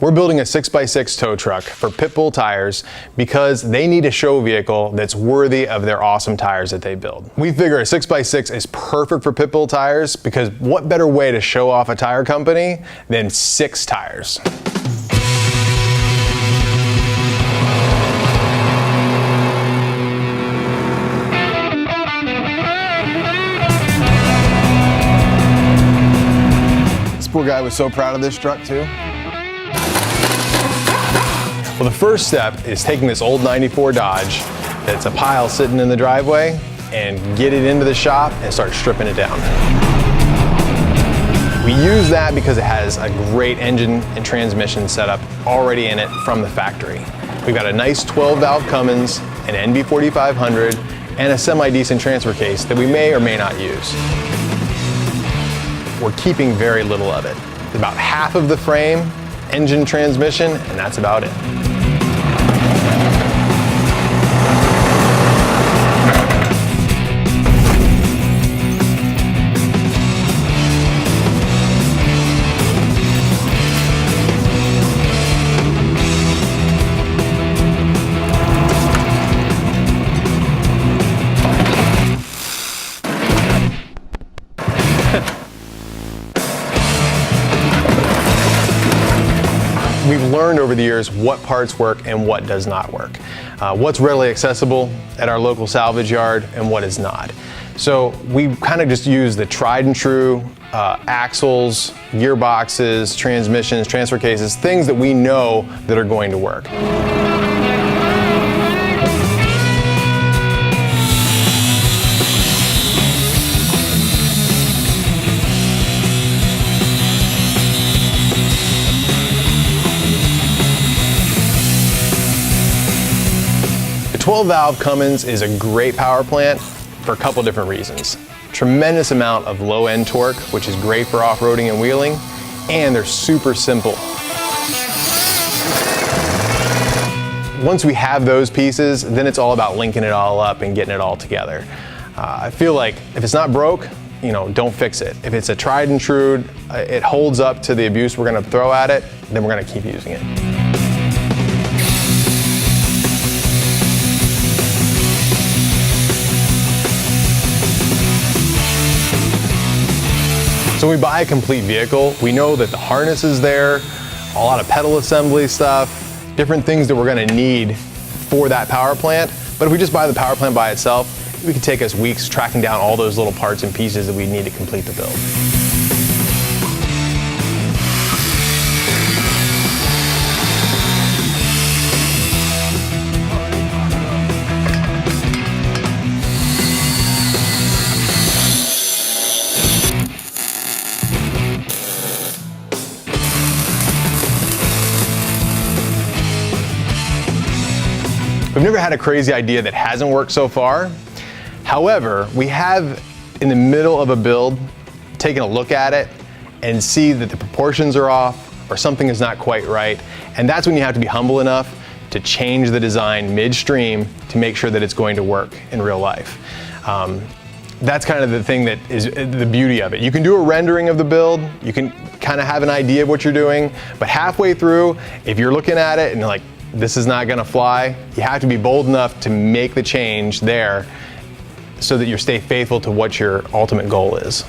We're building a 6x6 tow truck for Pitbull Tires because they need a show vehicle that's worthy of their awesome tires that they build. We figure a 6x6 is perfect for Pitbull Tires because what better way to show off a tire company than 6 tires? This poor guy was so proud of this truck too. Well, the first step is taking this old 94 Dodge that's a pile sitting in the driveway and get it into the shop and start stripping it down. We use that because it has a great engine and transmission setup already in it from the factory. We've got a nice 12-valve Cummins, an NB4500, and a semi-decent transfer case that we may or may not use. We're keeping very little of it. About half of the frame, engine, transmission, and that's about it. We've learned over the years what parts work and what does not work. What's readily accessible at our local salvage yard and what is not. So we kind of just use the tried and true axles, gearboxes, transmissions, transfer cases, things that we know that are going to work. The 12-valve Cummins is a great power plant for a couple different reasons. Tremendous amount of low-end torque, which is great for off-roading and wheeling, and they're super simple. Once we have those pieces, then it's all about linking it all up and getting it all together. I feel like if it's not broke, don't fix it. If it's a tried and true, it holds up to the abuse we're going to throw at it, then we're going to keep using it. So when we buy a complete vehicle, we know that the harness is there, a lot of pedal assembly stuff, different things that we're gonna need for that power plant. But if we just buy the power plant by itself, it could take us weeks tracking down all those little parts and pieces that we need to complete the build. We've never had a crazy idea that hasn't worked so far. However, we have, in the middle of a build, taken a look at it and see that the proportions are off or something is not quite right. And that's when you have to be humble enough to change the design midstream to make sure that it's going to work in real life. That's kind of the thing that is the beauty of it. You can do a rendering of the build, you can kind of have an idea of what you're doing, but halfway through, if you're looking at it and you're like, this is not gonna fly, you have to be bold enough to make the change there so that you stay faithful to what your ultimate goal is.